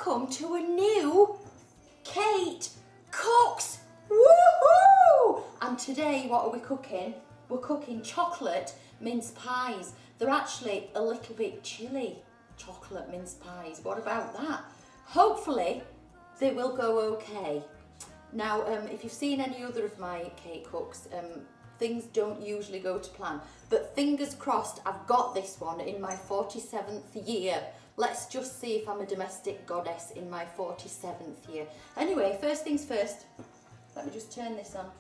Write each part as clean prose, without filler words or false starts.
welcome to a new Kate Cooks. Woohoo! And today, what are we cooking? We're cooking chocolate mince pies. They're actually a little bit chilly, chocolate mince pies. What about that? Hopefully, they will go okay. Now, if you've seen any other of my Kate Cooks, things don't usually go to plan. But fingers crossed, I've got this one in my 47th year. Let's just see if I'm a domestic goddess in my 47th year. Anyway, first things first. Let me just turn this on.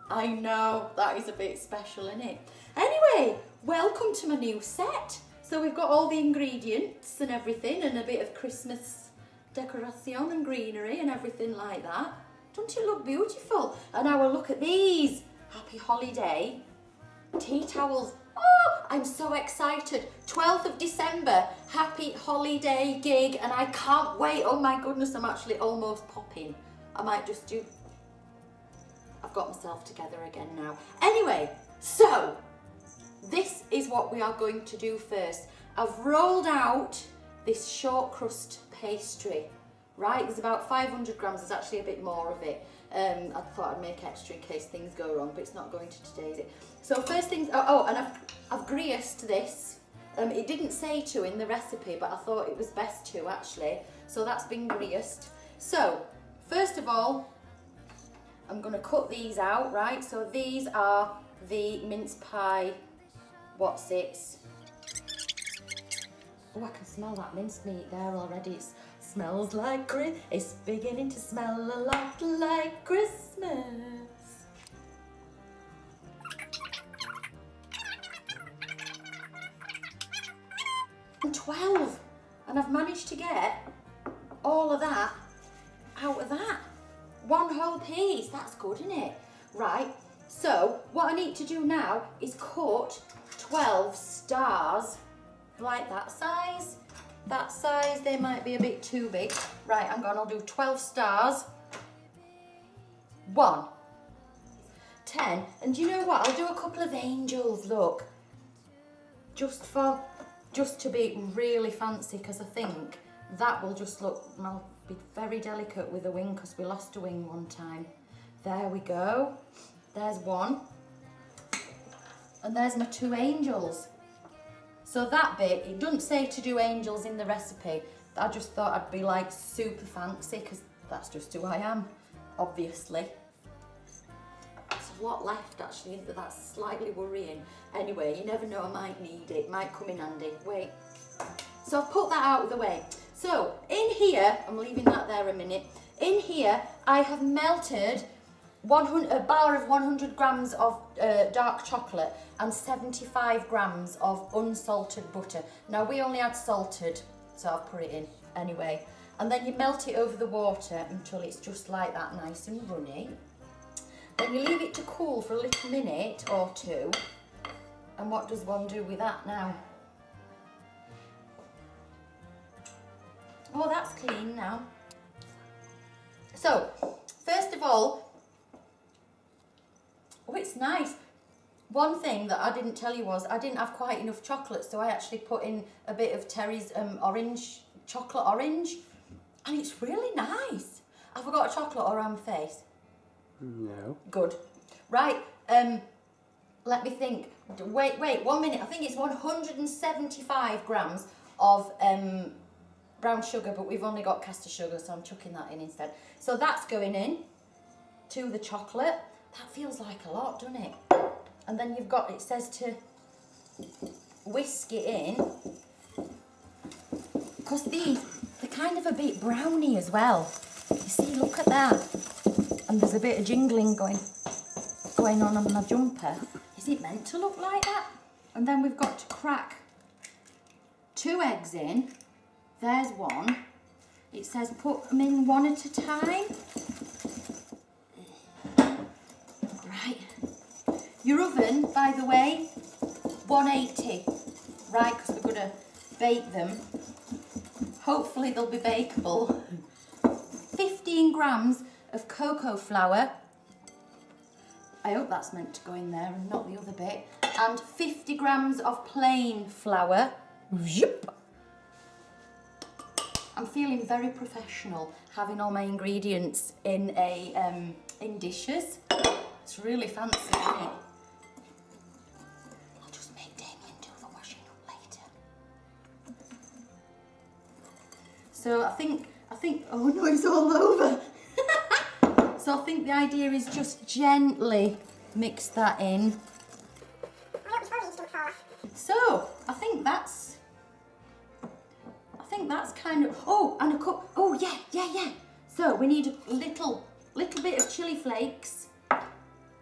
I know, that is a bit special, isn't it? Anyway, welcome to my new set. So we've got all the ingredients and everything and a bit of Christmas decoration and greenery and everything like that. Don't it look beautiful? And now we'll look at these. Happy holiday tea towels. Oh, I'm so excited. 12th of December, happy holiday gig, and I can't wait. Oh my goodness, I'm actually almost popping. I might just do... I've got myself together again now. Anyway, so this is what we are going to do first. I've rolled out this short crust pastry, right? There's about 500 grams, there's actually a bit more of it. I thought I'd make extra in case things go wrong, but it's not going to today, is it? So first things, and I've greased this. It didn't say to in the recipe, but I thought it was best to actually. So that's been greased. So first of all, I'm going to cut these out, right? So these are the mince pie, what's it? Oh, I can smell that mincemeat there already. It smells like it's beginning to smell a lot like Christmas. And 12, and I've managed to get all of that out of that. One whole piece, that's good, isn't it? Right, so what I need to do now is cut 12 stars, like that size. That size, they might be a bit too big. Right, I'll do 12 stars. 1, 10, and you know what? I'll do a couple of angels, look. Just to be really fancy, because I think that will just look, I'll be very delicate with a wing, because we lost a wing one time. There we go. There's one. And there's my 2 angels. So that bit, it doesn't say to do angels in the recipe. I just thought I'd be like super fancy, because that's just who I am, obviously. There's a lot left actually, but that's slightly worrying. Anyway, you never know, I might need it, might come in handy. Wait. So I've put that out of the way. So in here, I'm leaving that there a minute. In here, I have melted a bar of 100 grams of dark chocolate and 75 grams of unsalted butter. Now we only had salted, so I've put it in anyway. And then you melt it over the water until it's just like that, nice and runny. Then you leave it to cool for a little minute or two. And what does one do with that now? Oh, that's clean now. So, first of all, oh, it's nice. One thing that I didn't tell you was I didn't have quite enough chocolate, so I actually put in a bit of Terry's chocolate orange, and it's really nice. Have I got a chocolate around my face? No. Good. Right, let me think. Wait, 1 minute. I think it's 175 grams of brown sugar, but we've only got caster sugar, so I'm chucking that in instead. So that's going in to the chocolate. That feels like a lot, doesn't it? And then you've got, it says to whisk it in, because they're kind of a bit browny as well. You see, look at that. And there's a bit of jingling going on my jumper. Is it meant to look like that? And then we've got to crack 2 eggs in. There's one. It says put them in one at a time. Right. Your oven, by the way, 180. Right, because we're going to bake them. Hopefully they'll be bakeable. 15 grams of cocoa flour. I hope that's meant to go in there and not the other bit. And 50 grams of plain flour. Yep. I'm feeling very professional having all my ingredients in in dishes. It's really fancy, isn't it? I'll just make Damien do the washing up later. So I think, oh no, it's all over. So I think the idea is just gently mix that in. So I think that's kind of, oh, and a cup, oh yeah. So we need a little bit of chili flakes,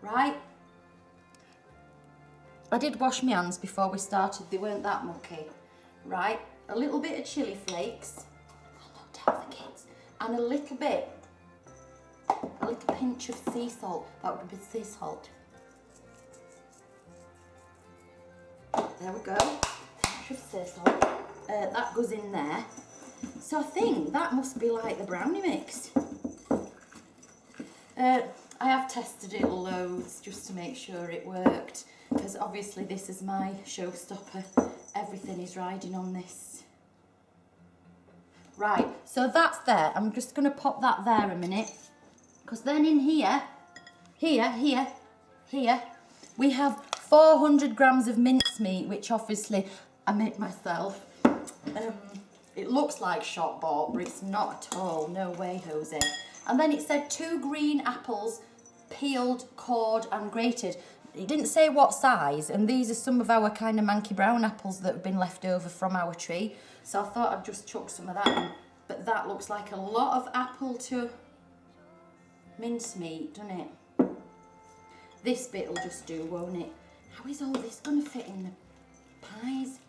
right? I did wash my hands before we started, they weren't that mucky, right? A little bit of chili flakes, oh, not tell the kids, and a little pinch of sea salt, that would be sea salt. There we go, pinch of sea salt, that goes in there. So I think that must be like the brownie mix. I have tested it loads just to make sure it worked, because obviously this is my showstopper. Everything is riding on this. Right, so that's there. I'm just going to pop that there a minute, because then in here, we have 400 grams of mincemeat, which obviously I made myself. It looks like shop bought, but it's not at all. No way, Jose. And then it said 2 green apples, peeled, cored and grated. It didn't say what size, and these are some of our kind of manky brown apples that have been left over from our tree. So I thought I'd just chuck some of that in. But that looks like a lot of apple to mincemeat, doesn't it? This bit will just do, won't it? How is all this going to fit in the pies?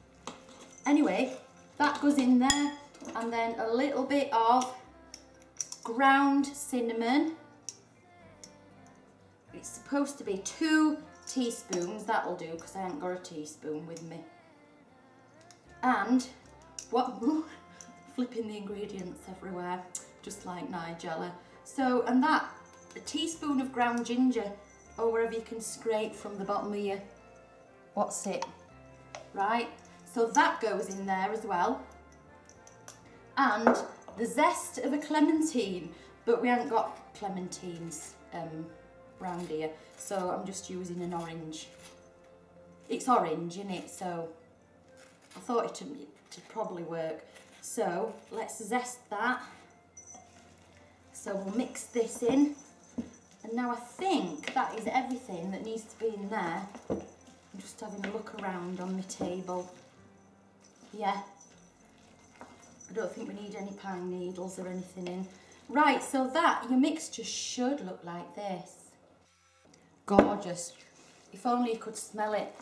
Anyway, that goes in there, and then a little bit of ground cinnamon. It's supposed to be 2 teaspoons, that'll do, because I haven't got a teaspoon with me. And, what, flipping the ingredients everywhere, just like Nigella. So, and that, a teaspoon of ground ginger, or wherever you can scrape from the bottom of your, what's it, right? So that goes in there as well. And the zest of a clementine, but we haven't got clementines round here, so I'm just using an orange. It's orange, isn't it? So I thought it'd probably work. So let's zest that. So we'll mix this in. And now I think that is everything that needs to be in there. I'm just having a look around on my table. Yeah, I don't think we need any pine needles or anything in. Right, so that, your mixture should look like this. Gorgeous. If only you could smell it.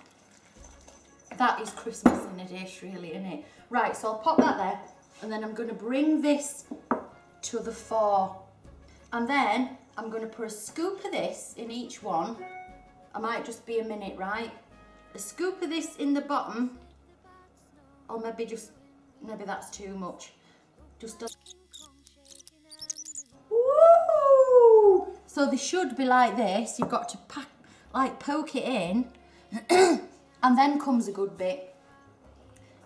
That is Christmas in a dish, really, isn't it? Right, so I'll pop that there, and then I'm going to bring this to the fore. And then I'm going to put a scoop of this in each one. I might just be a minute, right? A scoop of this in the bottom. Or maybe that's too much. Just a... Woo! So they should be like this. You've got to poke it in, and then comes a good bit.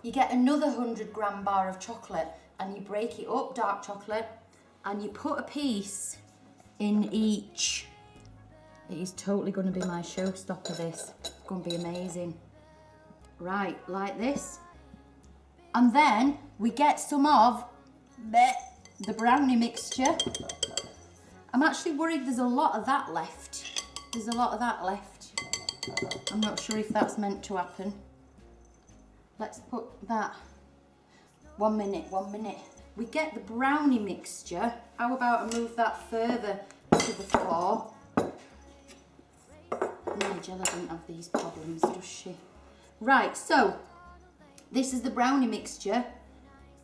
You get another 100-gram bar of chocolate, and you break it up, dark chocolate, and you put a piece in each. It is totally going to be my showstopper, this. It's going to be amazing. Right, like this. And then we get some of the brownie mixture. I'm actually worried there's a lot of that left. There's a lot of that left. I'm not sure if that's meant to happen. Let's put that. 1 minute. We get the brownie mixture. How about I move that further to the floor? Nigella doesn't have these problems, does she? Right, so this is the brownie mixture,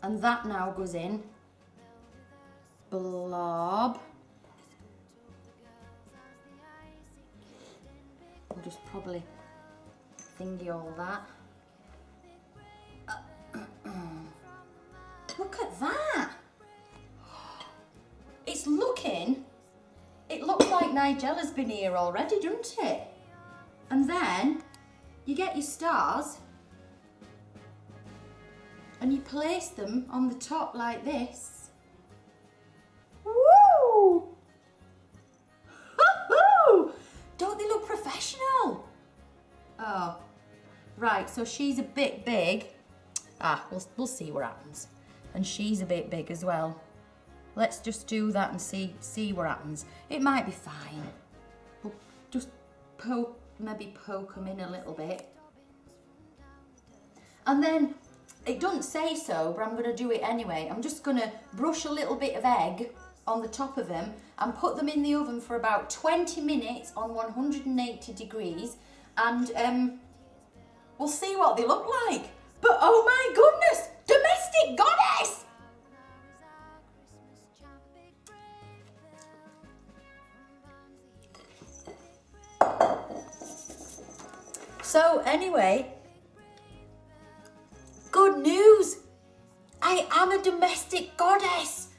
and that now goes in. Blob. I'll just probably thingy all that. Look at that! It looks like Nigella's been here already, doesn't it? And then you get your stars. and you place them on the top like this. Woo! Woo-hoo! Don't they look professional? Oh, right, so she's a bit big. We'll see what happens. And she's a bit big as well. Let's just do that and see what happens. It might be fine. We'll just maybe poke them in a little bit. And then, it doesn't say so, but I'm going to do it anyway. I'm just going to brush a little bit of egg on the top of them and put them in the oven for about 20 minutes on 180 degrees. And we'll see what they look like. But oh my goodness, domestic goddess! So anyway, good news. I am a domestic goddess.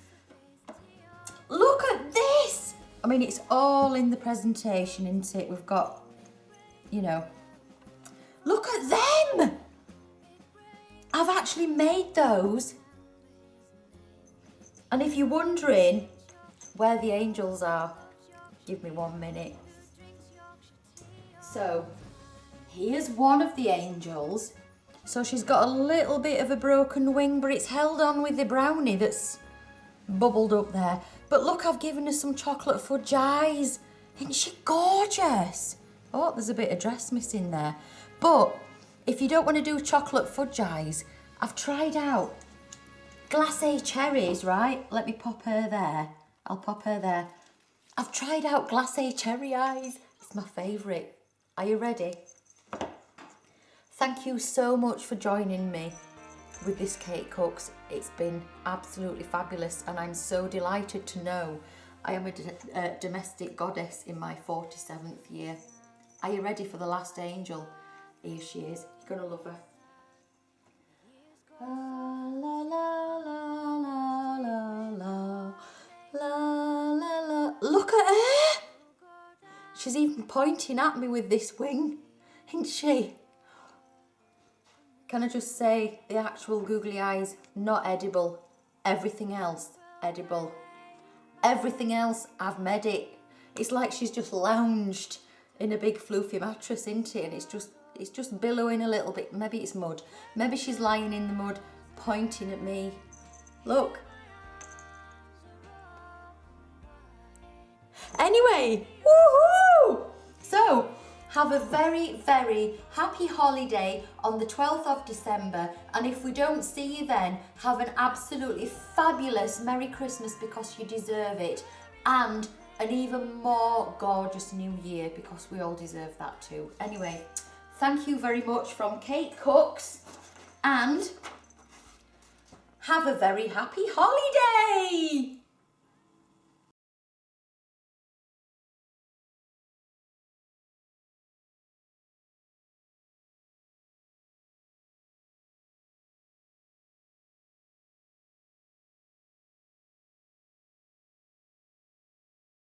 Look at this. I mean, it's all in the presentation, isn't it? We've got, you know, look at them. I've actually made those. And if you're wondering where the angels are, give me 1 minute. So, here's one of the angels. So she's got a little bit of a broken wing, but it's held on with the brownie that's bubbled up there. But look, I've given her some chocolate fudge eyes. Isn't she gorgeous? Oh, there's a bit of dress missing there. But if you don't want to do chocolate fudge eyes, I've tried out glacé cherries, right? Let me pop her there. I'll pop her there. I've tried out glacé cherry eyes. It's my favourite. Are you ready? Thank you so much for joining me with this Cake Cooks. It's been absolutely fabulous, and I'm so delighted to know I am a domestic goddess in my 47th year. Are you ready for the last angel? Here she is. You're gonna love her. La la la la la la la la la. Look at her! She's even pointing at me with this wing, isn't she? Can I just say, the actual googly eyes, not edible. Everything else, edible. Everything else, I've made it. It's like she's just lounged in a big floofy mattress, isn't it? And it's just billowing a little bit. Maybe it's mud. Maybe she's lying in the mud, pointing at me. Look. Anyway, woohoo! So, have a very, very happy holiday on the 12th of December. And if we don't see you then, have an absolutely fabulous Merry Christmas, because you deserve it. And an even more gorgeous New Year, because we all deserve that too. Anyway, thank you very much from Cake Cooks. And have a very happy holiday!